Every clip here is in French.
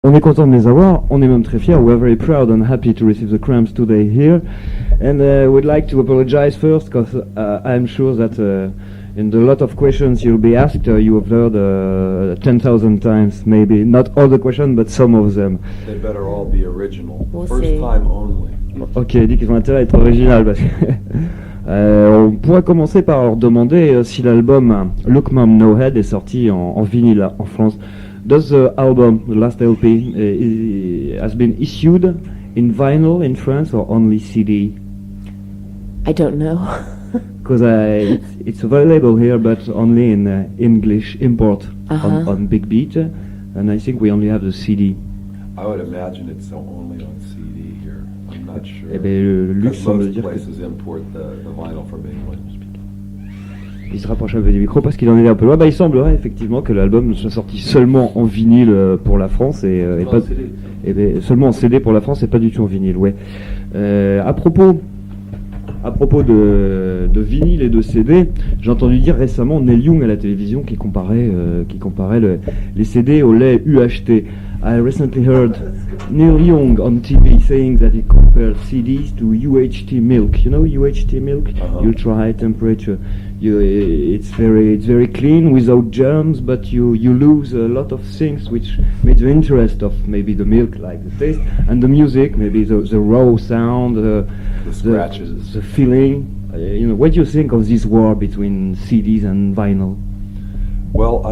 On est content de les avoir, on est même très fiers. We're very proud and happy to receive the Cramps today here. And we'd like to apologize first because I'm sure that in the lot of questions you'll be asked, you have heard 10,000 times, maybe. Not all the questions, but some of them. They better all be original. We'll First see. time only. Ok, il dit qu'ils ont intérêt à être original. Parce que on pourrait commencer par leur demander si l'album Look Mom No Head est sorti en vinyle en France. Does the album, the last LP, has been issued in vinyl in France or only CD? I don't know. Because it's available here, but only in English import on Big Beat, and I think we only have the CD. I would imagine it's only on CD here. I'm not sure. Eh ben, le luxe Because semble most dire que... places import the vinyl from England. Il se rapproche un peu du micro parce qu'il en est un peu loin. Bah, il semblerait effectivement que l'album soit sorti seulement en vinyle pour la France et pas seulement en CD pour la France et pas du tout en vinyle. Ouais. À propos de vinyle et de CD, j'ai entendu dire récemment Neil Young à la télévision qui comparait les CD au lait UHT. I recently heard Neil Young on TV saying that he compared CDs to UHT milk. You know UHT milk? Ultra high temperature. It's very clean without germs, but you lose a lot of things which made the interest of maybe the milk, like the taste, and the music, maybe the raw sound, the scratches, the feeling. What do you think of this war between CDs and vinyl? Well,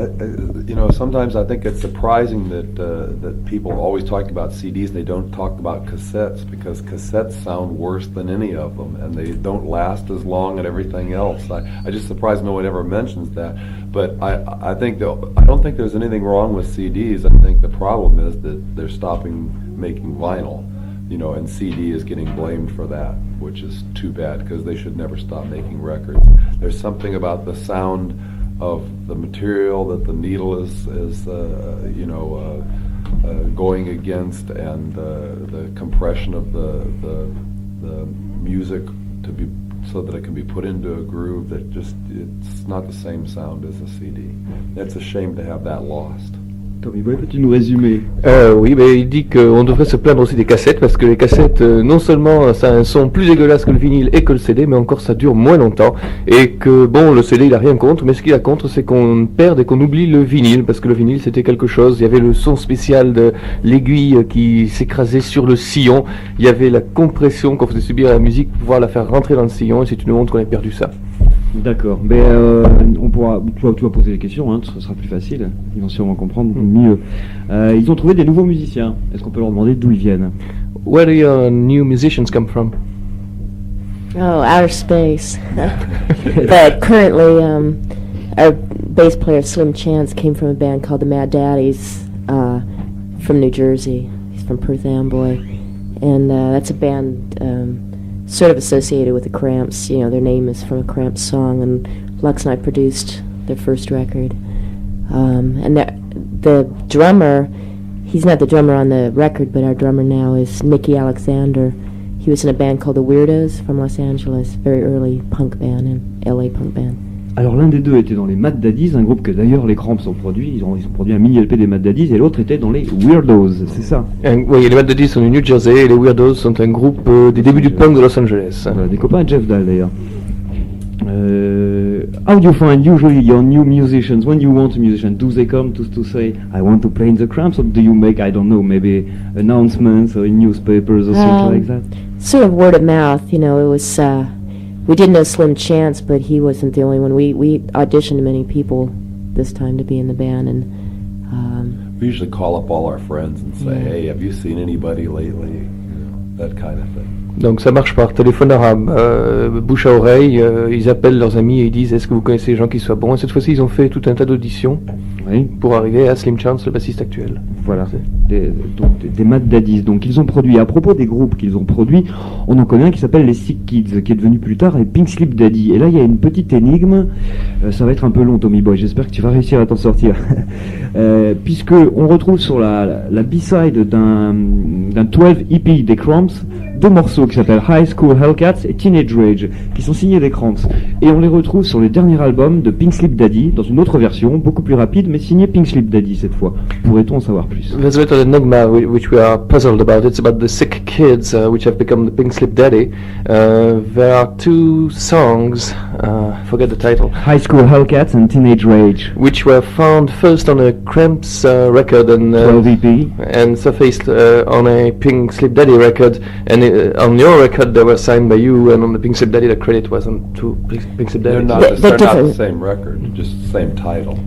sometimes I think it's surprising that people always talk about CDs. They don't talk about cassettes because cassettes sound worse than any of them, and they don't last as long and everything else. I just surprised no one ever mentions that. But I don't think there's anything wrong with CDs. I think the problem is that they're stopping making vinyl, and CD is getting blamed for that, which is too bad because they should never stop making records. There's something about the sound of the material that the needle is going against, and the compression of the music to be so that it can be put into a groove that it's not the same sound as a CD. It's a shame to have that lost. Tommy Boy, peux-tu nous résumer? Oui, il dit qu'on devrait se plaindre aussi des cassettes, parce que les cassettes, non seulement ça a un son plus dégueulasse que le vinyle et que le CD, mais encore ça dure moins longtemps, et que le CD il a rien contre, mais ce qu'il a contre c'est qu'on perde et qu'on oublie le vinyle, parce que le vinyle c'était quelque chose, il y avait le son spécial de l'aiguille qui s'écrasait sur le sillon, il y avait la compression qu'on faisait subir à la musique pour pouvoir la faire rentrer dans le sillon, et c'est une honte qu'on ait perdu ça. D'accord, mais tu vas poser des questions, ce sera plus facile, ils vont sûrement comprendre mieux. Ils ont trouvé des nouveaux musiciens, est-ce qu'on peut leur demander d'où ils viennent? Where do your new musicians come from? Oh, outer space. But currently, our bass player Slim Chance came from a band called the Mad Daddies from New Jersey. He's from Perth Amboy, and that's a band sort of associated with the Cramps. Their name is from a Cramps song, and Lux and I produced their first record. And the drummer, he's not the drummer on the record, but our drummer now is Nicky Alexander. He was in a band called the Weirdos from Los Angeles, very early punk band, and LA punk band. Alors l'un des deux était dans les Mad Daddies, un groupe que d'ailleurs les Cramps ont produit, ils ont produit un mini LP des Mad Daddies, et l'autre était dans les Weirdos, c'est ça? Oui, les Mad Daddies sont du New Jersey, et les Weirdos sont un groupe des débuts du punk de Los Angeles. Voilà, des copains de Jeff Dahl d'ailleurs. How do you find usually your new musicians? When you want a musician, do they come to say, I want to play in the Cramps, or do you make, I don't know, maybe announcements or in newspapers or something like that? Sort of word of mouth, it was... We did know Slim Chance, but he wasn't the only one. We auditioned many people this time to be in the band, and we usually call up all our friends and say, hey, have you seen anybody lately? That kind of thing. Donc ça marche par téléphone arabe, bouche à oreille, ils appellent leurs amis et ils disent est-ce que vous connaissez des gens qui soient bons, et cette fois-ci ils ont fait tout un tas d'auditions pour arriver à Slim Chance, le bassiste actuel. Voilà, des Mad Daddies. Donc ils ont produit, à propos des groupes qu'ils ont produits, on en connaît un qui s'appelle les Sick Kids, qui est devenu plus tard les Pink Slip Daddy. Et là il y a une petite énigme, ça va être un peu long Tommy Boy, j'espère que tu vas réussir à t'en sortir. Puisque on retrouve sur la B-side d'un 12 EP des Cramps, deux morceaux qui s'appellent High School Hellcats et Teenage Rage, qui sont signés des Cramps. Et on les retrouve sur le dernier album de Pink Slip Daddy, dans une autre version, beaucoup plus rapide, mais signée Pink Slip Daddy cette fois. Pourrait-on en savoir plus? There's a little enigma which we are puzzled about. It's about the sick kids which have become the Pink Slip Daddy. There are two songs, forget the title, High School Hellcats and Teenage Rage. which were found first on a Cramps record and 12 EP. and surfaced on a Pink Slip Daddy record, and on your record they were signed by you, and on the Pink Slip Daddy the credit was on two Pink Slip They're Daddy. not, They're they're not the different. same record, just the same title.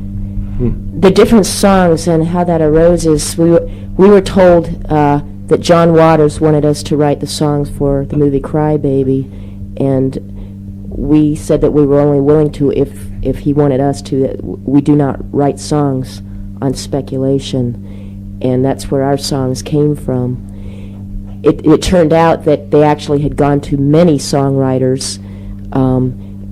The different songs and how that arose is we were told that John Waters wanted us to write the songs for the movie Cry Baby, and we said that we were only willing to if he wanted us to. That we do not write songs on speculation, and that's where our songs came from. It turned out that they actually had gone to many songwriters,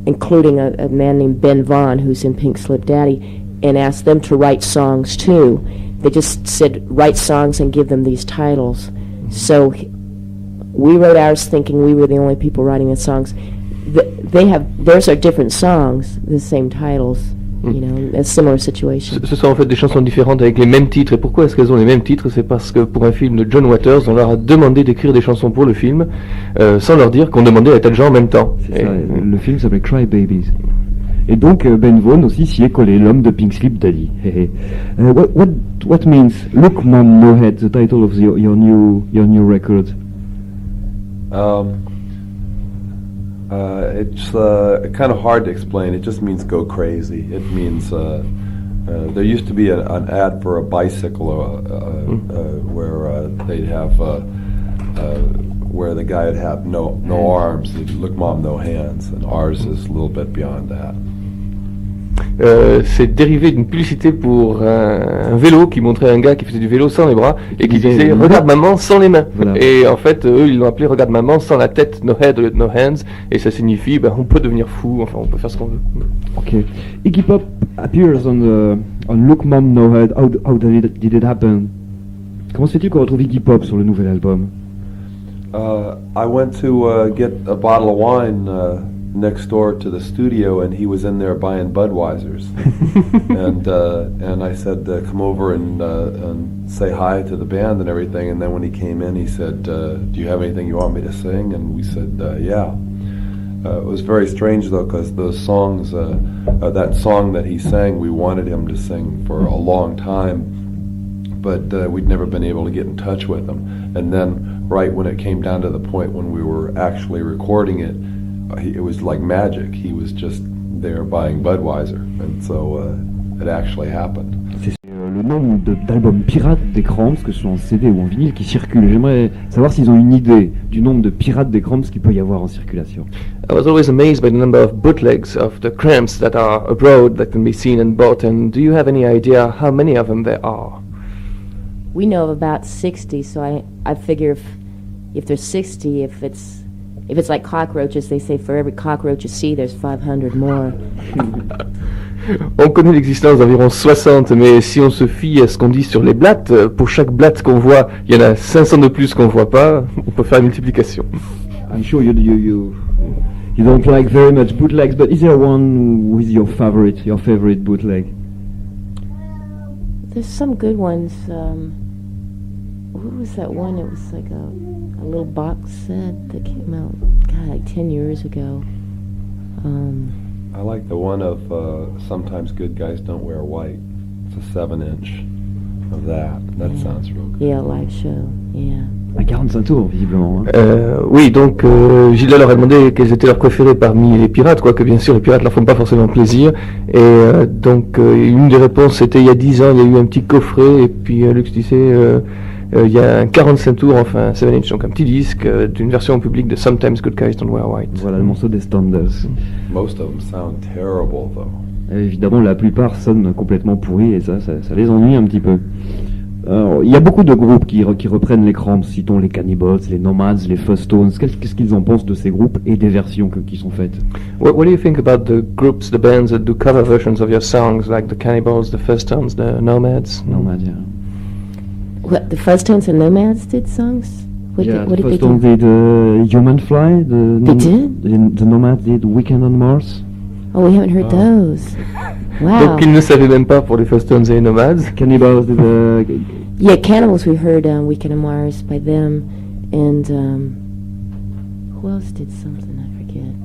including a man named Ben Vaughn, who's in Pink Slip Daddy, and asked them to write songs too. They just said, write songs and give them these titles. So we wrote ours thinking we were the only people writing the songs. Theirs are different songs, the same titles, you know, a similar situation. Ce sont en fait des chansons différentes avec les mêmes titres. Et pourquoi est-ce qu'elles ont les mêmes titres? C'est parce que pour un film de John Waters, on leur a demandé d'écrire des chansons pour le film, sans leur dire qu'on demandait à tel gens en même temps. C'est ça, le film s'appelait Cry Babies. Et donc Ben Vaughn aussi s'y est collé, l'homme de Pink Slip Daddy. What means Look Mom No Head, the title of your new record? It's kind of hard to explain. It just means go crazy. It means there used to be an ad for a bicycle where they'd have where the guy would have no arms. He'd look mom, no hands, and ours is a little bit beyond that. C'est dérivé d'une publicité pour un vélo qui montrait un gars qui faisait du vélo sans les bras et qui disait regarde maman sans les mains. Voilà. Et en fait eux ils l'ont appelé regarde maman sans la tête, no head au lieu de no hands, et ça signifie on peut devenir fou, enfin on peut faire ce qu'on veut. Ok. Iggy Pop appears on Look Mom No Head. How did it happen? Comment se fait-il qu'on retrouve Iggy Pop sur le nouvel album? I went to get a bottle of wine next door to the studio, and he was in there buying Budweisers, and I said, "Come over and say hi to the band and everything." And then when he came in, he said, "Do you have anything you want me to sing?" And we said, "Yeah." It was very strange though, because those songs, that song that he sang, we wanted him to sing for a long time, but we'd never been able to get in touch with him. And then, right when it came down to the point when we were actually recording it, it was like magic. He was just there buying Budweiser, and so it actually happened. C'est le nombre d'albums pirates des Cramps, que ce soit en CD ou en vinyle, qui circulent. J'aimerais savoir s'ils ont une idée du nombre de pirates des Cramps qu'il peut y avoir en circulation. I was always amazed by the number of bootlegs of the Cramps that are abroad that can be seen and bought. And do you have any idea how many of them there are? We know of about 60, so I figure if there's 60, if it's like cockroaches, they say for every cockroach you see, there's 500 more. On connaît l'existence d'environ 60, mais si on se fie à ce qu'on dit sur les blattes, pour chaque blatte qu'on voit, il y en a 500 de plus qu'on voit pas, on peut faire une multiplication. I'm sure you don't like very much bootlegs, but is there one who is your favorite bootleg? There's some good ones. What was that one? It was like a little box set that came out, God, like 10 years ago. I like the one of Sometimes Good Guys Don't Wear White. It's a 7-inch of that. That sounds real good. Yeah, live show, yeah. À 45 tours, visiblement. Hein. Oui, donc Gilles leur a demandé quels étaient leurs préférés parmi les pirates, quoique bien sûr les pirates leur font pas forcément plaisir. Et donc une des réponses c'était il y a 10 ans, il y a eu un petit coffret, et puis Lux disait il y a un 45 tours, enfin 7-inch, donc un petit disque d'une version en public de Sometimes Good Guys Don't Wear White. Voilà le morceau des Standards. Most of them sound terrible though. Et évidemment, la plupart sonnent complètement pourris et ça les ennuie un petit peu. Alors, il y a beaucoup de groupes qui reprennent les Cramps, citons les Cannibals, les Nomads, les Fuzz-Tones. Qu'est-ce qu'ils en pensent de ces groupes et des versions qui sont faites? What do you think about the groups, the bands that do cover versions of your songs, like the Cannibals, the Fuzz-Tones, the Nomads? Nomads, yeah. What, the Fuzz-Tones and Nomads did songs? What yeah, did, what the did they first one do? did Human Fly. They did? The Nomads did Weekend on Mars. Oh, we haven't heard those. Wow. Donc ils ne savaient même pas pour les Fostones et les Nomads. Cannibals did Yeah, Cannibals, we heard Weekend on Mars by them, and who else did something? I forget.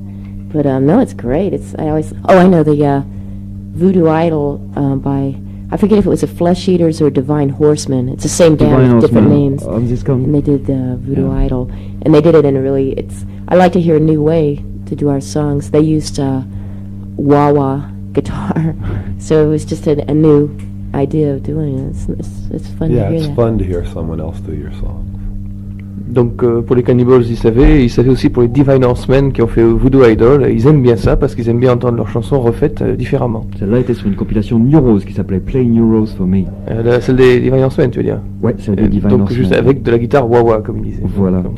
But no, it's great. I know the Voodoo Idol by, I forget if it was the Flesh Eaters or Divine Horsemen. It's the same band Divine with different Horsemen. names. On this And they did Voodoo Yeah. Idol, and they did it in a really. I like to hear a new way to do our songs. They used wah-wah guitar, so it was just a new idea of doing it. It's fun Yeah, to hear it's that. fun to hear someone else do your songs. Donc pour les Cannibals, ils savaient aussi pour les Divine Horsemen qui ont fait Voodoo Idol. Ils aiment bien ça parce qu'ils aiment bien entendre leurs chansons refaites différemment. Celle-là était sur une compilation New Rose qui s'appelait Play New Rose for Me. Celle des Divine Horsemen, tu veux dire? Ouais, celle des Divine Donc Horsemen. juste avec de la guitare wah-wah, comme ils disaient. Voilà. Donc,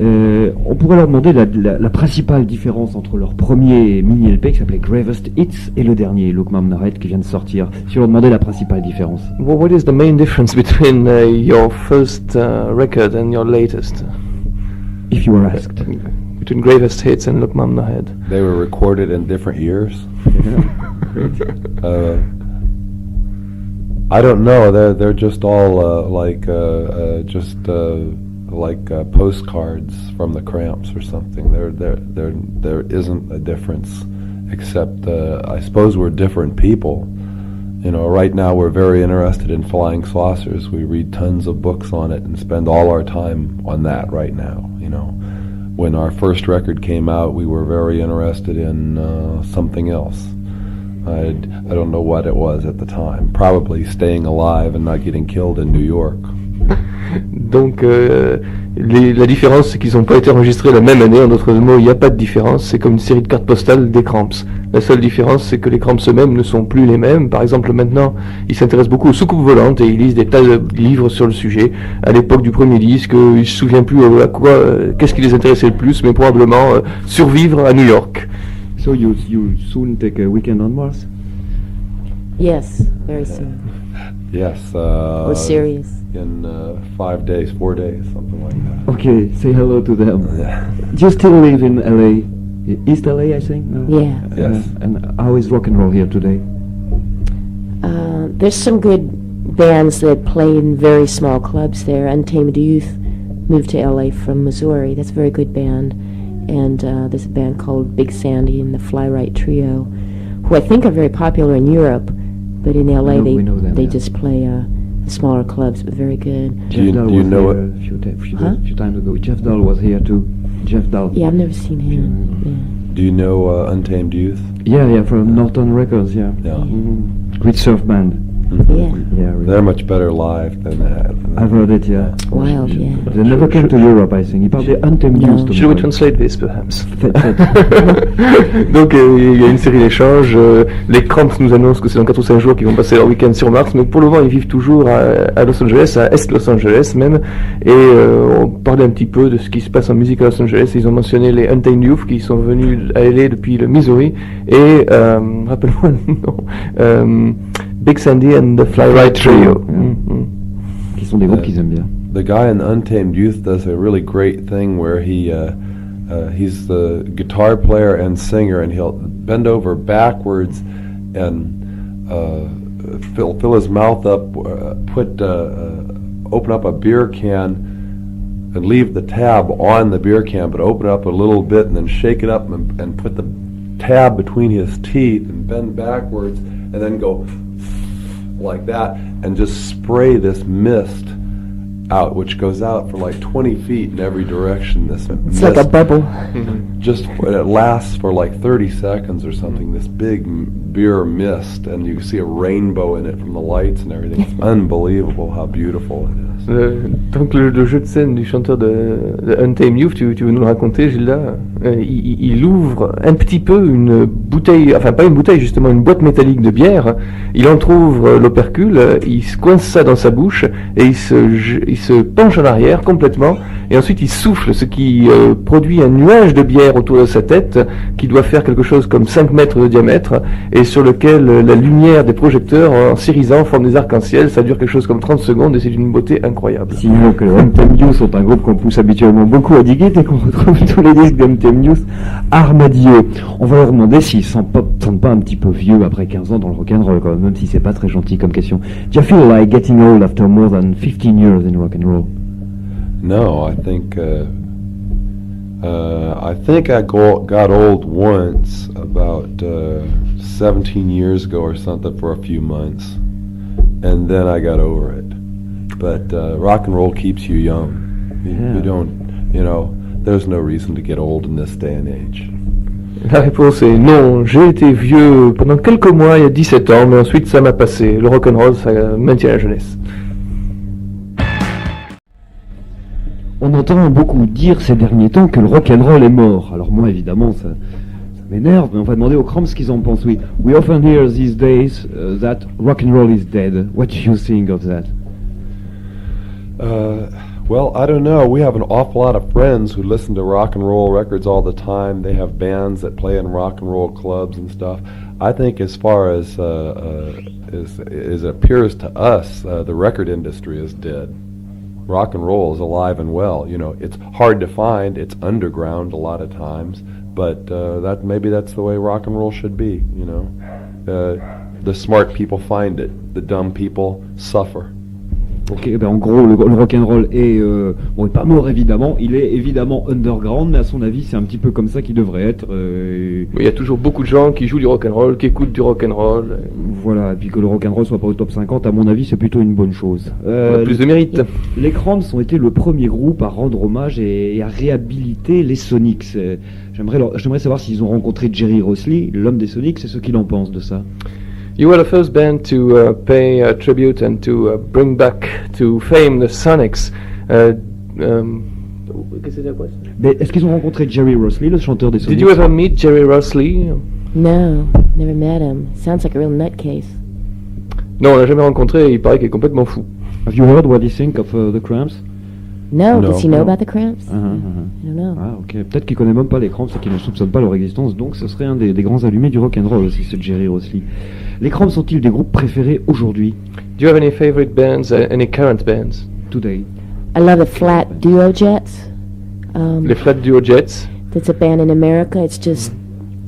On pourrait leur demander la principale différence entre leur premier mini-LP qui s'appelait Gravest Hits et le dernier, Look Mom Narrate, qui vient de sortir. Si on leur demandait la principale différence. well, what is the main difference between your first record and your latest? If you were asked. Between Gravest Hits and Look Mom Ahead. They were recorded in different years. I don't know. They're just all like postcards from the Cramps or something. There isn't a difference, except I suppose we're different people. You know, right now we're very interested in flying saucers. We read tons of books on it and spend all our time on that right now. You know, when our first record came out, we were very interested in something else. I don't know what it was at the time. Probably staying alive and not getting killed in New York. Donc la différence, c'est qu'ils n'ont pas été enregistrés la même année. En d'autres mots, il n'y a pas de différence. C'est comme une série de cartes postales des Cramps. La seule différence, c'est que les Cramps eux-mêmes ne sont plus les mêmes. Par exemple, maintenant, ils s'intéressent beaucoup aux soucoupes volantes et ils lisent des tas de livres sur le sujet. À l'époque du premier disque, ils ne se souviennent plus à quoi, qu'est-ce qui les intéressait le plus, mais probablement survivre à New York. So you soon take a Weekend on Mars? Yes, very soon. Yes. We're serious. In 5 days, 4 days, something like that. Okay, say hello to them. Yeah. Do you still live in LA? East LA, I think? No? Yeah. Yes. And how is rock and roll here today? There's some good bands that play in very small clubs there. Untamed Youth moved to LA from Missouri. That's a very good band. And there's a band called Big Sandy and the Fly Right Trio, who I think are very popular in Europe, but in LA We know them, they yeah. just play the smaller clubs, but very good. Do you Dahl know was here it? a few times ago. Jeff Dahl was here too. Jeff Dahl. Yeah, I've never seen him. Do you know Untamed Youth? Yeah, from Norton Records, yeah. Yeah. Great surf band. Yeah. Yeah, really. They're much better live than that. I've heard it, yeah. Wild, yeah. They never came to Europe, I think. Ils parlaient Untamed No. Youth. Should we translate this, perhaps? Faites. Donc il y a une série d'échanges. Les Cramps nous annoncent que c'est dans 4 ou 5 jours qu'ils vont passer leur week-end sur Mars, mais pour le moment ils vivent toujours à Los Angeles, à Est Los Angeles même. Et on parlait un petit peu de ce qui se passe en musique à Los Angeles. Ils ont mentionné les Untamed Youth qui sont venus à LA depuis le Missouri. Et rappelle-moi le nom. Big Sandy and the Fly Right Trio. Qui sont des groupes qu'ils aiment bien. The guy in Untamed Youth does a really great thing where he's the guitar player and singer, and he'll bend over backwards and fill his mouth up, open up a beer can and leave the tab on the beer can, but open it up a little bit and then shake it up and put the tab between his teeth and bend backwards and then go like that and just spray this mist out, which goes out for like 20 feet in every direction. This It's mist, like a bubble. it lasts for like 30 seconds or something, this big beer mist, and you see a rainbow in it from the lights and everything. It's unbelievable how beautiful it is. Donc le jeu de scène du chanteur de Untamed Youth, tu veux nous le raconter, Gilda? Il ouvre un petit peu une bouteille, enfin pas une bouteille justement, une boîte métallique de bière, il entrouvre l'opercule, il se coince ça dans sa bouche et il se penche en arrière complètement et ensuite il souffle, ce qui produit un nuage de bière autour de sa tête, qui doit faire quelque chose comme 5 mètres de diamètre, et sur lequel la lumière des projecteurs en s'irisant forme des arcs-en-ciel. Ça dure quelque chose comme 30 secondes et c'est d'une beauté incroyable. Signalons que les MTM News sont un groupe qu'on pousse habituellement beaucoup à diguer et qu'on retrouve tous les disques d'MTM News Armadillo. On va leur demander s'ils ne sentent pas un petit peu vieux après 15 ans dans le rock'n'roll, quand même si c'est pas très gentil comme question. Do you feel like getting old after more than 15 years in rock'n'roll? No, I think I got old once about 17 years ago or something for a few months, and then I got over it. But rock and roll keeps you young. You don't, there's no reason to get old in this day and age. La réponse est non, j'ai été vieux pendant quelques mois, il y a 17 ans, mais ensuite ça m'a passé. Le rock'n'roll, ça maintient la jeunesse. On entend beaucoup dire ces derniers temps que le rock'n'roll est mort. Alors moi, évidemment, ça m'énerve, mais on va demander aux Cramps ce qu'ils en pensent. We often hear these days that rock'n'roll is dead. What do you think of that? Well, I don't know. We have an awful lot of friends who listen to rock and roll records all the time. They have bands that play in rock and roll clubs and stuff. I think as far as it appears to us, the record industry is dead. Rock and roll is alive and well. It's hard to find. It's underground a lot of times, but maybe that's the way rock and roll should be. The smart people find it. The dumb people suffer. Ok, en gros, le rock'n'roll est pas mort évidemment, il est évidemment underground, mais à son avis, c'est un petit peu comme ça qu'il devrait être. Il y a toujours beaucoup de gens qui jouent du rock'n'roll, qui écoutent du rock'n'roll. Voilà, et puis que le rock'n'roll soit pas au top 50, à mon avis, c'est plutôt une bonne chose. On a plus de mérite. Les Cramps ont été le premier groupe à rendre hommage et à réhabiliter les Sonics. J'aimerais savoir s'ils ont rencontré Jerry Rosley, l'homme des Sonics, et ce qu'il en pense de ça. You were the first band to pay tribute and to bring back to fame the Sonics. Mais est-ce qu'ils ont rencontré Jerry Rosley, le chanteur des Sonics? Did you ever meet Jerry Rosley? No, never met him. Sounds like a real nutcase. Non, on l'a jamais rencontré, il paraît qu'il est complètement fou. Have you heard what he think of the Cramps? No, No. does he know about the Cramps? Uh-huh. I don't know. Ah ok, peut-être qu'il connaît même pas les Cramps et qu'il ne soupçonne pas leur existence, donc ce serait un des grands allumés du rock'n'roll aussi, ce Jerry Rosley. Les Cramps sont-ils des groupes préférés aujourd'hui? Do you have any favorite bands, any current bands? Today. I love the Flat Duo Jets. Les Flat Duo Jets. That's a band in America. It's just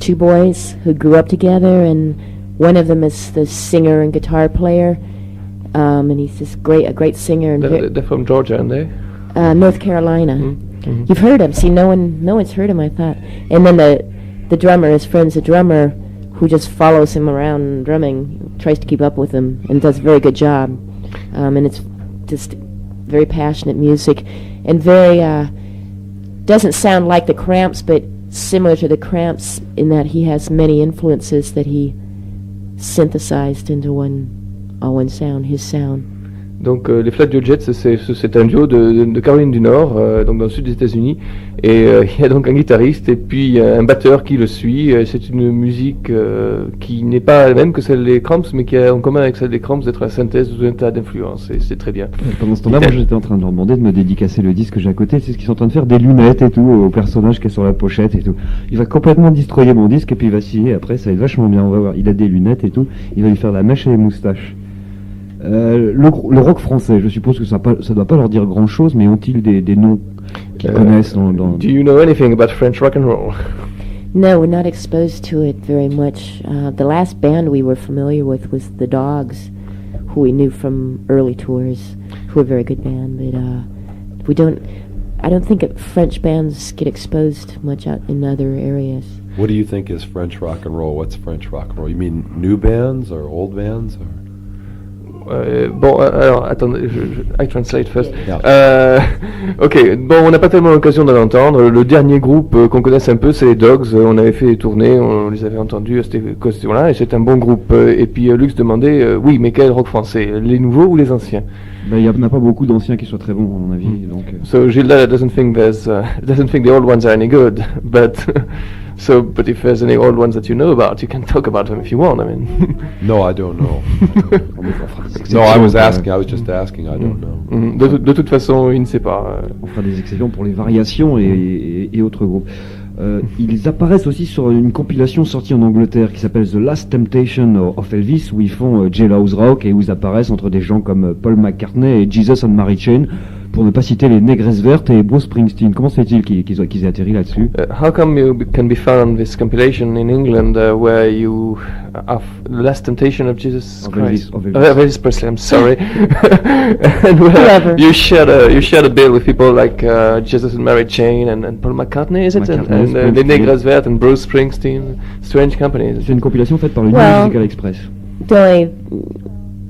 two boys who grew up together, and one of them is the singer and guitar player, and he's just a great singer. And They're from Georgia, aren't they? North Carolina. Mm-hmm. You've heard him. See, no one's heard him, I thought. And then the drummer, his friend's a drummer who just follows him around drumming, tries to keep up with him, and does a very good job. And it's just very passionate music, and very, doesn't sound like the Cramps, but similar to the Cramps in that he has many influences that he synthesized into one sound, his sound. Donc les Flat Duo Jets, c'est un duo de Caroline du Nord, donc dans le sud des États-Unis, et il y a donc un guitariste et puis un batteur qui le suit. C'est une musique qui n'est pas la même que celle des Cramps, mais qui a en commun avec celle des Cramps d'être la synthèse d'un tas d'influences, et c'est très bien. Pendant ce temps-là, moi j'étais en train de leur demander de me dédicacer le disque que j'ai à côté, c'est ce qu'ils sont en train de faire des lunettes et tout, au personnage qui est sur la pochette et tout. Il va complètement destroyer mon disque et puis il va scier après, ça va être vachement bien, on va voir. Il a des lunettes et tout, il va lui faire la mèche et les moustaches. Le rock français, je suppose que ça doit pas leur dire grand-chose, mais ont-ils des noms qu'ils connaissent dans... Do you know anything about French rock and roll? No, we're not exposed to it very much. The last band we were familiar with was the Dogs, who we knew from early tours, who were a very good band, but I don't think French bands get exposed much out in other areas. What do you think is French rock and roll? What's French rock and roll? You mean new bands or old bands? Or? Bon, alors, attendez, I translate first. Yeah. Ok, bon, on n'a pas tellement l'occasion d'en entendre. Le dernier groupe qu'on connaisse un peu, c'est les Dogs. On avait fait des tournées, on les avait entendus à cette occasion-là, et c'est un bon groupe. Et puis Lux demandait, oui, mais quel rock français? Les nouveaux ou les anciens? Il n'y en a pas beaucoup d'anciens qui soient très bons, à mon avis. Donc, So Gilda doesn't think the old ones are any good, but So, but if there's any old ones that you know about, you can talk about them if you want. I mean, No, I don't know. On fera des No, I was exceptions, asking. I was just asking. I don't know. de toute façon, il ne sait pas. On fera des exceptions pour les variations et autres groupes. Ils apparaissent aussi sur une compilation sortie en Angleterre qui s'appelle The Last Temptation of Elvis, où ils font Jailhouse Rock et où ils apparaissent entre des gens comme Paul McCartney et Jesus and Mary Chain, pour ne pas citer les Négresses Vertes et Bruce Springsteen. Comment se fait-il qu'ils aient atterri là-dessus? How come you can be found this compilation in England where you have The Last Temptation of Jesus Of Christ? Elvis, of Elvis. Elvis Presley, I'm sorry. And where Whoever. you shared a bill with people like Jesus and Mary Chain and Paul McCartney, is it? McCartney, And the Négresses Vertes and Bruce Springsteen. Strange companies. C'est une compilation faite par le New Well- Musical Express.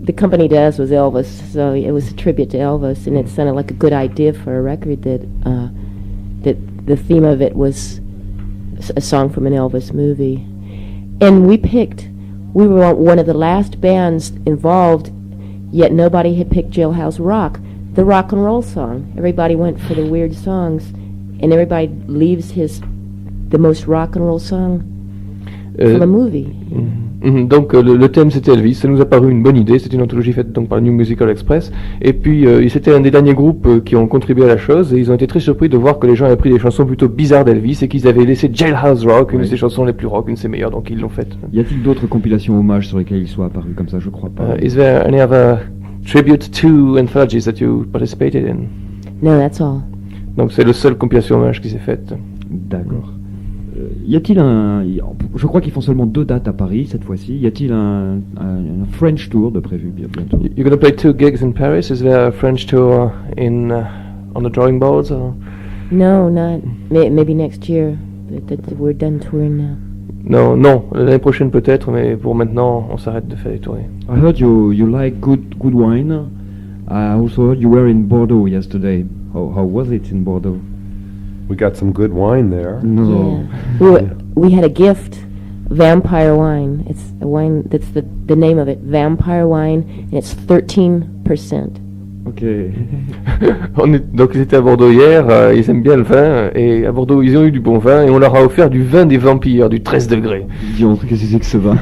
The company to us was Elvis, so it was a tribute to Elvis, and it sounded like a good idea for a record that the theme of it was a song from an Elvis movie. And we were one of the last bands involved, yet nobody had picked Jailhouse Rock, the rock and roll song. Everybody went for the weird songs, and everybody leaves the most rock and roll song from a movie. Donc le thème c'était Elvis, ça nous a paru une bonne idée, c'est une anthologie faite donc par le New Musical Express, et puis c'était un des derniers groupes qui ont contribué à la chose, et ils ont été très surpris de voir que les gens avaient pris des chansons plutôt bizarres d'Elvis, et qu'ils avaient laissé Jailhouse Rock, une de ses chansons les plus rock, une de ses meilleures, donc ils l'ont faite. Y a-t-il d'autres compilations hommages sur lesquelles ils soient apparus comme ça? Je crois pas. Is there any other tribute to anthologies that you participated in? No, that's all. Donc c'est le seul compilation hommage qui s'est faite. D'accord. Y a-t-il je crois qu'ils font seulement 2 dates à Paris cette fois-ci. Y a-t-il un French tour de prévu bientôt? You're gonna play 2 gigs in Paris, is there a French tour on the drawing boards? Or? No, not maybe next year. We're done touring now. Non, l'année prochaine peut-être, mais pour maintenant, on s'arrête de faire des tournées. I heard you like good wine. I also heard you were in Bordeaux yesterday. How was it in Bordeaux? We got some good wine there. No. Yeah. We had a gift, vampire wine. It's a wine, that's the name of it, vampire wine, and it's 13%. Ok. Donc ils étaient à Bordeaux hier, ils aiment bien le vin, et à Bordeaux ils ont eu du bon vin, et on leur a offert du vin des vampires, du 13 degrés. Dis-donc, qu'est-ce que c'est que ce vin?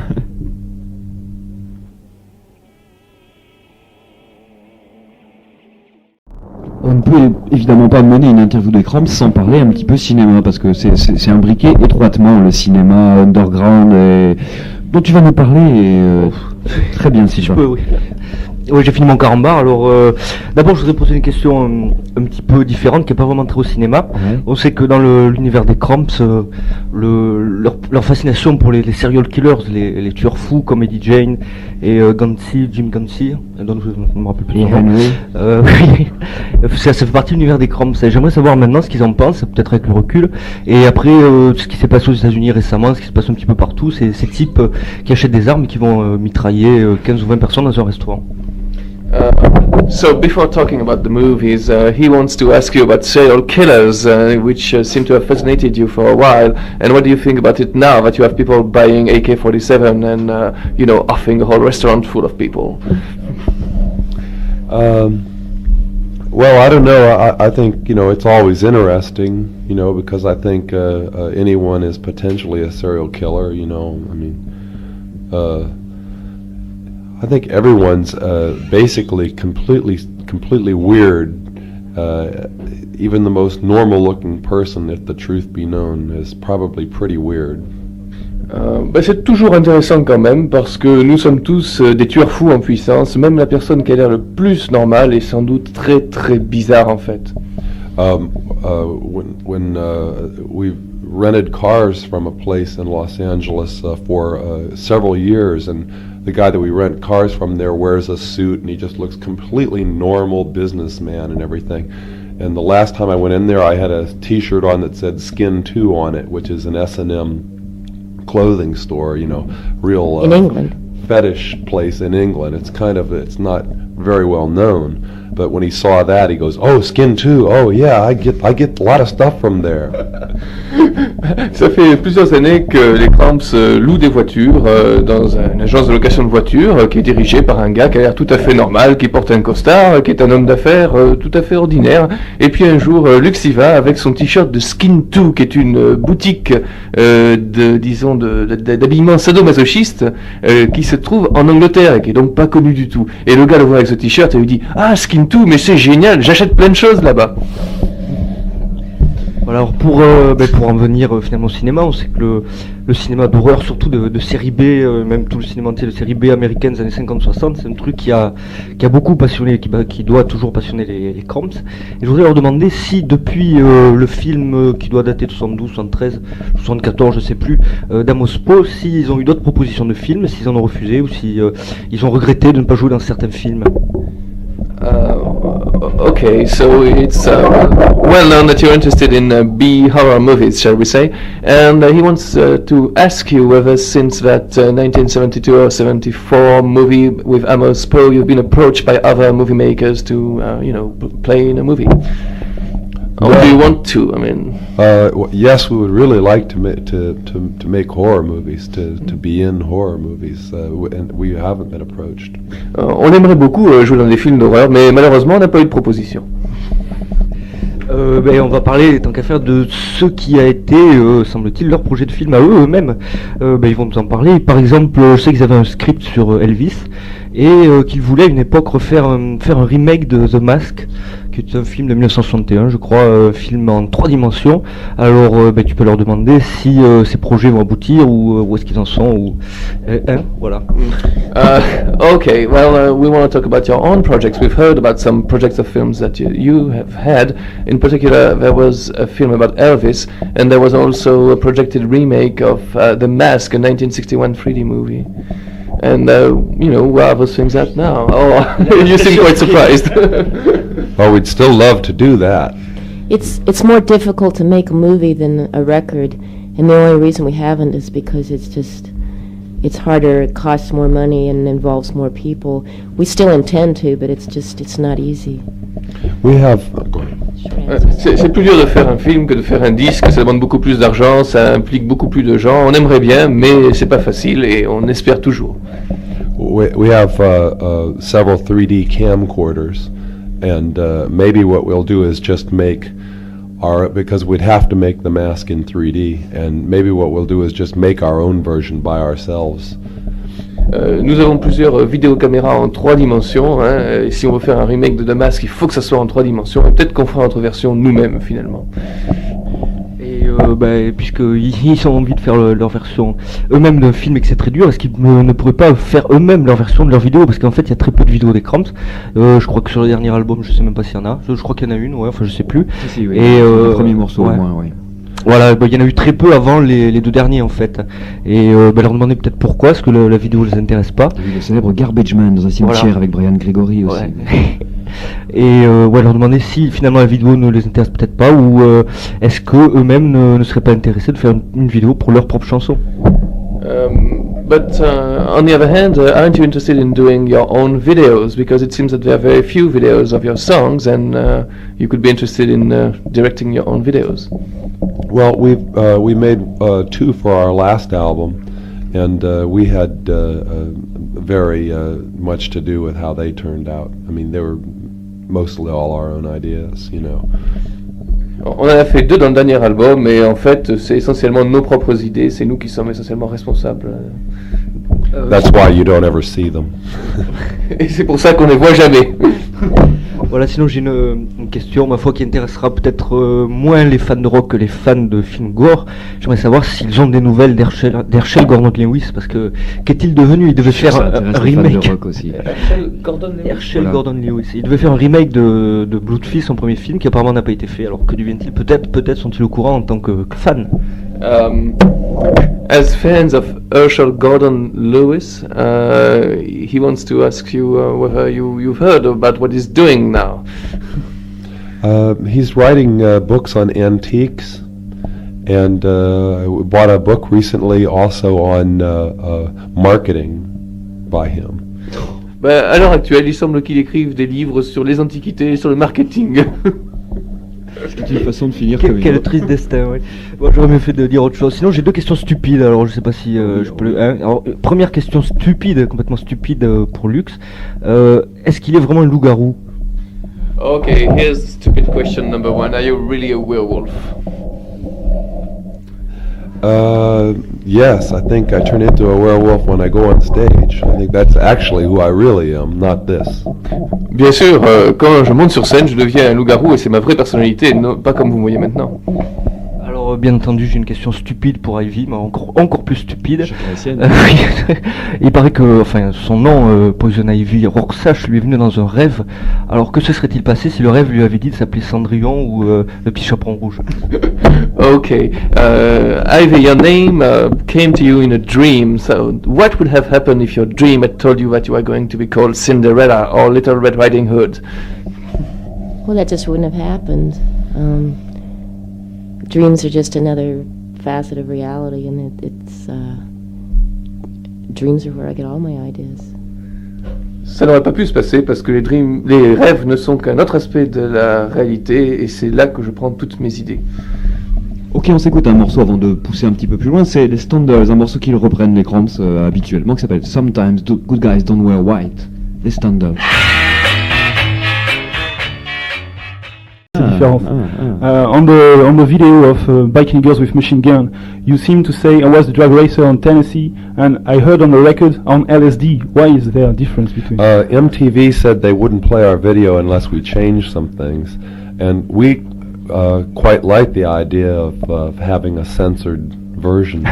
On ne peut évidemment pas mener une interview des Cramps sans parler un petit peu cinéma, parce que c'est imbriqué étroitement, le cinéma underground, dont tu vas nous parler, très bien si Je peux, oui. Oui, j'ai fini mon carambar. Alors, d'abord, je voudrais poser une question un petit peu différente, qui n'est pas vraiment très au cinéma. Ouais. On sait que dans l'univers des Cramps, leur fascination pour les serial killers, les tueurs fous comme Eddie Jane et Jim Gansey, dont je ne me rappelle plus Et son nom. Henry. Oui, ça fait partie de l'univers des Cramps. Et j'aimerais savoir maintenant ce qu'ils en pensent, peut-être avec le recul. Et après, ce qui s'est passé aux États-Unis récemment, ce qui se passe un petit peu partout, c'est ces types qui achètent des armes et qui vont mitrailler 15 ou 20 personnes dans un restaurant. So before talking about the movies, he wants to ask you about serial killers, which seem to have fascinated you for a while. And what do you think about it now that you have people buying AK-47 and offing a whole restaurant full of people? Well, I don't know. I think it's always interesting, because I think anyone is potentially a serial killer. I think everyone's basically completely weird. Even the most normal-looking person, if the truth be known, is probably pretty weird. C'est toujours intéressant quand même, parce que nous sommes tous des tueurs fous en puissance. Même la personne qui a l'air le plus normale est sans doute très très bizarre en fait. When we've rented cars from a place in Los Angeles for several years, and the guy that we rent cars from there wears a suit and he just looks completely normal businessman and everything. And the last time I went in there, I had a t-shirt on that said Skin 2 on it, which is an S&M clothing store, real In England. fetish place in England. It's not very well known. But when he saw that, he goes, "Oh, Skin 2. Oh yeah, I get a lot of stuff from there." Ça fait plusieurs années que les Cramps louent des voitures dans une agence de location de voitures qui est dirigée par un gars qui a l'air tout à fait normal, qui porte un costard, qui est un homme d'affaires tout à fait ordinaire. Et puis un jour, Lux y va avec son t-shirt de Skin 2, qui est une boutique d'habillement sadomasochiste qui se trouve en Angleterre et qui est donc pas connue du tout. Et le gars le voit avec ce t-shirt et lui dit: "Ah, Skin 2, mais c'est génial, j'achète plein de choses là-bas." Voilà, alors pour en venir finalement au cinéma, on sait que le cinéma d'horreur, surtout de série B, même tout le cinéma entier de série B américaine des années 50-60, c'est un truc qui a beaucoup passionné, qui doit toujours passionner les Cramps. Et je voudrais leur demander si depuis le film qui doit dater de 72, 73, 74, je sais plus, d'Amos Poe, s'ils ont eu d'autres propositions de films, s'ils en ont refusé ou si ils ont regretté de ne pas jouer dans certains films. Okay, so it's well known that you're interested in B horror movies, shall we say? And he wants to ask you whether since that 1972 or 74 movie with Amos Poe, you've been approached by other movie makers to, play in a movie. Or do you want to? I mean, yes, we would really like to make horror movies, to be in horror movies, and we haven't been approached. On aimerait beaucoup jouer dans des films d'horreur, mais malheureusement, on n'a pas eu de proposition. On va parler, tant qu'à faire, de ce qui a été, semble-t-il, leur projet de film à eux-mêmes. Ils vont nous en parler. Par exemple, je sais qu'ils avaient un script sur Elvis et qu'ils voulaient à une époque faire un remake de The Mask, qui est un film de 1961, je crois, film en 3 dimensions. Alors, tu peux leur demander si ces projets vont aboutir ou où est-ce qu'ils en sont. Ou, voilà. Okay, well, we want to talk about your own projects. We've heard about some projects of films that you have had. In particular, there was a film about Elvis, and there was also a projected remake of The Mask, a 1961 3D movie. And, where are those things at now? Oh, you seem quite surprised. Well, we'd still love to do that. It's more difficult to make a movie than a record, and the only reason we haven't is because it's harder, it costs more money and involves more people. We still intend to, but it's not easy. We have. C'est plus dur de faire un film que de faire un disque, ça demande beaucoup plus d'argent, ça implique beaucoup plus de gens. On aimerait bien, mais c'est pas facile et on espère toujours. We have several 3D camcorders, and maybe what we'll do is just make because we'd have to make The Mask in 3D, and maybe what we'll do is just make our own version by ourselves. Nous avons plusieurs vidéocaméras en 3 dimensions, et si on veut faire un remake de The Mask, il faut que ça soit en 3 dimensions, et peut-être qu'on fera notre version nous-mêmes finalement. Et puisqu'ils ont envie de faire leur version eux-mêmes d'un film et que c'est très dur, est-ce qu'ils ne pourraient pas faire eux-mêmes leur version de leur vidéo? Parce qu'en fait il y a très peu de vidéos des Cramps. Je crois que sur le dernier album, je sais même pas s'il y en a. Je crois qu'il y en a une, je sais plus. Si, oui. Et le premier morceau au moins, oui. Voilà, il y en a eu très peu avant les 2 derniers en fait. Et leur demander peut-être pourquoi, est-ce que la vidéo les intéresse pas. Le célèbre Garbage Man dans un cimetière avec Brian Gregory aussi. Ouais. Et leur demander si finalement la vidéo ne les intéresse peut-être pas, ou est-ce que eux-mêmes ne seraient pas intéressés de faire une vidéo pour leur propre chanson. But on the other hand, aren't you interested in doing your own videos? Because it seems that there are very few videos of your songs, and you could be interested in directing your own videos. Well, we made 2 for our last album, and we had very much to do with how they turned out. I mean, they were mostly all our own ideas, On en a fait 2 dans le dernier album, mais en fait, c'est essentiellement nos propres idées, c'est nous qui sommes essentiellement responsables. That's why you don't ever see them. Et c'est pour ça qu'on les voit jamais. Voilà, sinon j'ai une question, ma foi, qui intéressera peut-être moins les fans de rock que les fans de films gore. J'aimerais savoir s'ils ont des nouvelles d'Herschel Gordon Lewis, parce que qu'est-il devenu? Il devait faire un remake. De rock aussi. Herschel Gordon Lewis. Il devait faire un remake de Bloodfeast, son premier film, qui apparemment n'a pas été fait. Alors que devient-il? Peut-être sont-ils au courant en tant que fans. As fans of Herschel Gordon Lewis, he wants to ask you whether you've heard about what he's doing now. He's writing books on antiques, and bought a book recently also on marketing by him. Bah, à l'heure actuelle, il semble qu'il écrive des livres sur les antiquités, sur le marketing. C'est une façon de finir Quel, comme quel une autre. triste destin, oui. Bon, j'aurais mieux fait de dire autre chose. Sinon, j'ai deux questions stupides, alors je sais pas si je peux le... hein. Alors, première question stupide, complètement stupide pour Lux. Est-ce qu'il est vraiment un loup-garou? Okay, here's stupid question number one. Are you really a werewolf? Yes, I think I turn into a werewolf when I go on stage. I think that's actually who I really am, not this. Bien sûr, quand je monte sur scène, je deviens un loup-garou et c'est ma vraie personnalité, non, pas comme vous me voyez maintenant. Alors, bien entendu, j'ai une question stupide pour Ivy, mais encore plus stupide. Chacun la sienne. Oui. Il paraît que, enfin, son nom, Poison Ivy Rorschach, lui est venu dans un rêve. Alors, que se serait-il passé si le rêve lui avait dit de s'appeler Cendrillon ou le petit chaperon rouge? Okay, Ivy, your name came to you in a dream. So, what would have happened if your dream had told you that you were going to be called Cinderella or Little Red Riding Hood? Well, that just wouldn't have happened. Dreams are just another facet of reality, and dreams are where I get all my ideas. Ça n'aurait pas pu se passer parce que les rêves ne sont qu'un autre aspect de la réalité et c'est là que je prends toutes mes idées. Ok, on s'écoute un morceau avant de pousser un petit peu plus loin. C'est les Standards, un morceau qu'ils reprennent les Cramps habituellement, qui s'appelle Sometimes Good Guys Don't Wear White. Les Standards. Différence. On the video of Biking Girls with Machine Gun, you seem to say I was the drag racer on Tennessee, and I heard on the record on LSD. Why is there a difference between? MTV said they wouldn't play our video unless we changed some things, and we quite liked the idea of having a censored version.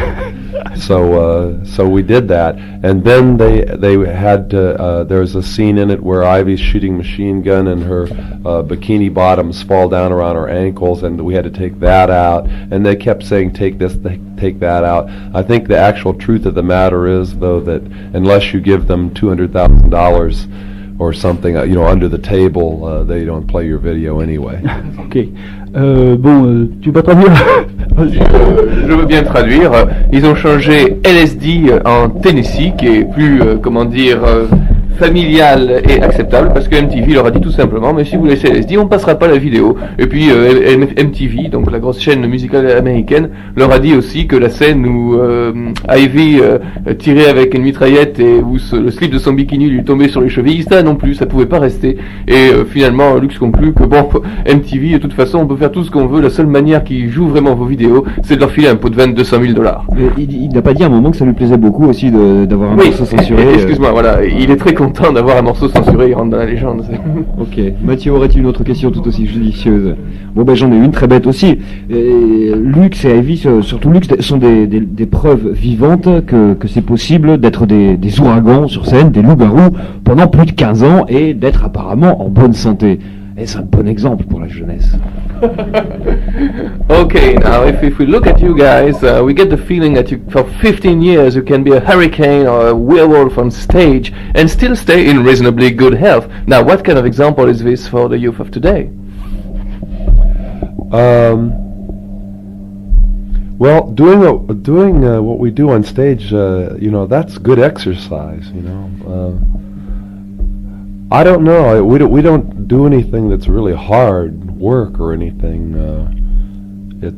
So we did that, and then they had to, there's a scene in it where Ivy's shooting machine gun and her bikini bottoms fall down around her ankles, and we had to take that out, and they kept saying take this, take that out. I think the actual truth of the matter is, though, that unless you give them $200,000 or something, under the table, they don't play your video anyway. Ok. Tu peux traduire? Je veux bien traduire. Ils ont changé LSD en Tennessee, qui est plus, familial et acceptable, parce que MTV leur a dit tout simplement, mais si vous laissez LSD, on passera pas la vidéo. Et puis MTV, donc la grosse chaîne musicale américaine, leur a dit aussi que la scène où Ivy tirait avec une mitraillette et où le slip de son bikini lui tombait sur les chevilles, ça non plus, ça pouvait pas rester. Et finalement, Lux conclut que bon, MTV, de toute façon, on peut faire tout ce qu'on veut, la seule manière qu'ils jouent vraiment vos vidéos, c'est de leur filer un pot de vin de $200,000. Il n'a pas dit à un moment que ça lui plaisait beaucoup aussi d'avoir un morceau censuré. Excuse-moi, voilà, il est très content d'avoir un morceau censuré, il rentre dans la légende. Ok, Mathieu, aurait-il une autre question tout aussi judicieuse? Bon ben j'en ai une très bête aussi. Lux et Ivy, surtout Lux, sont des preuves vivantes que c'est possible d'être des ouragans sur scène, des loups-garous, pendant plus de 15 ans et d'être apparemment en bonne santé. Et c'est un bon exemple pour la jeunesse. Okay, now if we look at you guys, we get the feeling that for 15 years you can be a hurricane or a werewolf on stage and still stay in reasonably good health. Now, what kind of example is this for the youth of today? Well, doing what we do on stage, that's good exercise. I don't know. We don't do anything that's really hard work or anything. I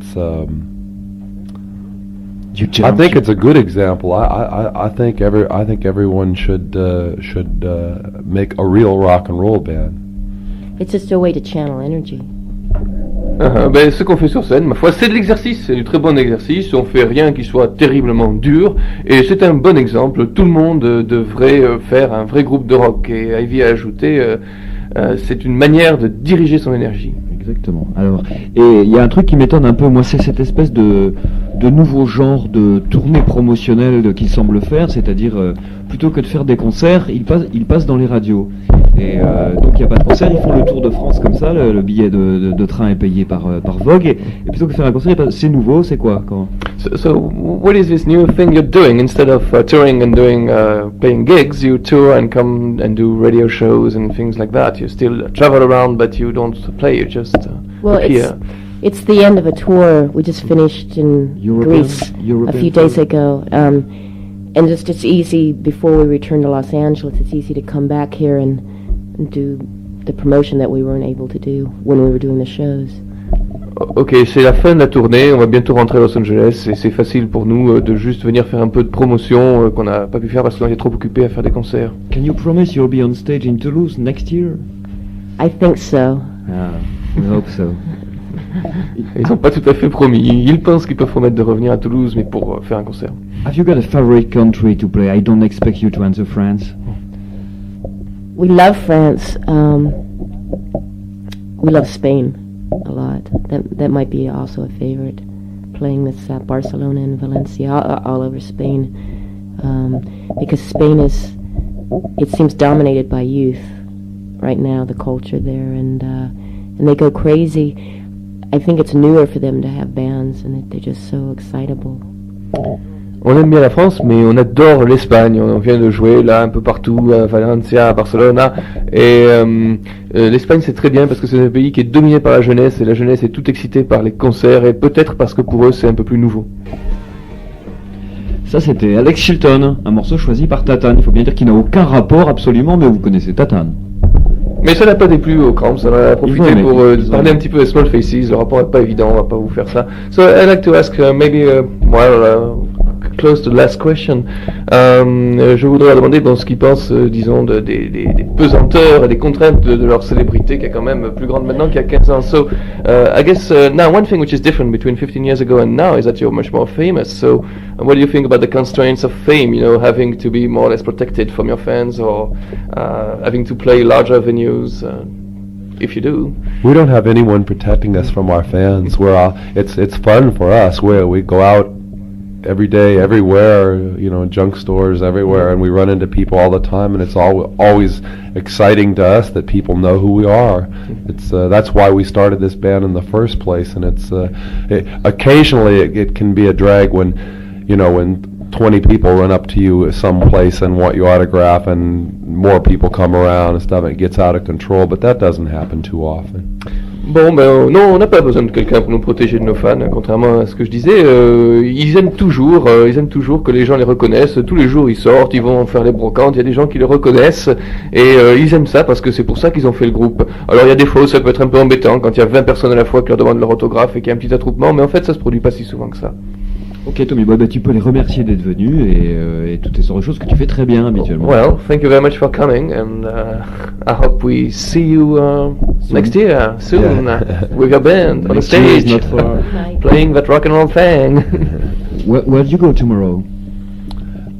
think it's a good example. I think everyone should make a real rock and roll band. It's just a way to channel energy. Ben, ce qu'on fait sur scène, ma foi, c'est de l'exercice, c'est du très bon exercice, on fait rien qui soit terriblement dur, et c'est un bon exemple, tout le monde devrait faire un vrai groupe de rock, et Ivy a ajouté, c'est une manière de diriger son énergie. Exactement. Alors, et il y a un truc qui m'étonne un peu, moi, c'est cette espèce de nouveau genre de tournée promotionnelle qu'ils semblent faire, c'est-à-dire, plutôt que de faire des concerts, ils passent dans les radios. Et donc il n'y a pas de concert, ils font le tour de France comme ça, le billet de train est payé par Vogue, et plutôt que de faire un concert, c'est nouveau, c'est quoi quand? So what is this new thing you're doing? Instead of touring and doing playing gigs, you tour and come and do radio shows and things like that. You still travel around, but you don't play, you just appear. It's the end of a tour we just finished in Greece a few days ago. and it's easy, before we return to Los Angeles, it's easy to come back here and do the promotion that we weren't able to do when we were doing the shows. Ok, c'est la fin de la tournée, on va bientôt rentrer à Los Angeles et c'est facile pour nous de juste venir faire un peu de promotion qu'on n'a pas pu faire parce qu'on était trop occupés à faire des concerts. Can you promise you'll be on stage in Toulouse next year? I think so. We hope so. Ils n'ont pas tout à fait promis, ils pensent qu'ils peuvent promettre de revenir à Toulouse mais pour faire un concert. Have you got a favorite country to play? I don't expect you to answer France. We love France. We love Spain a lot. That might be also a favorite. Playing with Barcelona and Valencia, all over Spain, because Spain it seems dominated by youth right now. The culture there, and they go crazy. I think it's newer for them to have bands, and they're just so excitable. On aime bien la France, mais on adore l'Espagne. On vient de jouer là un peu partout, à Valencia, à Barcelona. Et l'Espagne c'est très bien parce que c'est un pays qui est dominé par la jeunesse et la jeunesse est toute excitée par les concerts et peut-être parce que pour eux c'est un peu plus nouveau. Ça c'était Alex Chilton, un morceau choisi par Tatane. Il faut bien dire qu'il n'a aucun rapport absolument, mais vous connaissez Tatane. Mais ça n'a pas déplu aux Cramps, on a profité pour parler un petit peu de Small Faces. Le rapport n'est pas évident, on va pas vous faire ça. So I'd like to ask close to the last question. Je voudrais demander ce qu'ils pensent, disons, des pesanteurs et des contraintes de leur célébrité qui est quand même plus grande maintenant qu'il y a 15 ans. So, I guess now one thing which is different between 15 years ago and now is that you're much more famous. So, what do you think about the constraints of fame? You know, having to be more or less protected from your fans, or having to play larger venues. If you do, we don't have anyone protecting us from our fans. It's fun for us. We go out every day, everywhere, you know, junk stores, everywhere, and we run into people all the time, and it's always exciting to us that people know who we are. It's that's why we started this band in the first place, and occasionally it can be a drag when 20 people run up to you someplace and want your autograph, and more people come around and stuff, and it gets out of control, but that doesn't happen too often. Bon, non, on n'a pas besoin de quelqu'un pour nous protéger de nos fans, contrairement à ce que je disais. Ils aiment toujours que les gens les reconnaissent. Tous les jours, ils sortent, ils vont faire les brocantes, il y a des gens qui les reconnaissent, et ils aiment ça parce que c'est pour ça qu'ils ont fait le groupe. Alors, il y a des fois où ça peut être un peu embêtant quand il y a 20 personnes à la fois qui leur demandent leur autographe et qu'il y a un petit attroupement, mais en fait, ça se produit pas si souvent que ça. Ok Tommy, tu peux les remercier d'être venus et toutes ces sortes de choses que tu fais très bien habituellement. Well, thank you very much for coming, and I hope we see you next year, soon, with your band on the stage, not far. playing that rock and roll thing. Where do you go tomorrow?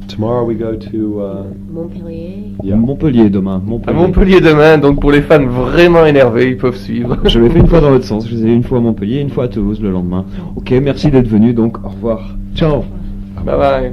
Tomorrow we go to Montpellier. Montpellier demain. À Montpellier demain, donc pour les fans vraiment énervés, ils peuvent suivre. Je l'ai fait une fois dans l'autre sens, je les ai une fois à Montpellier, une fois à Toulouse le lendemain. Ok, merci d'être venu, donc au revoir. Ciao. Bye bye.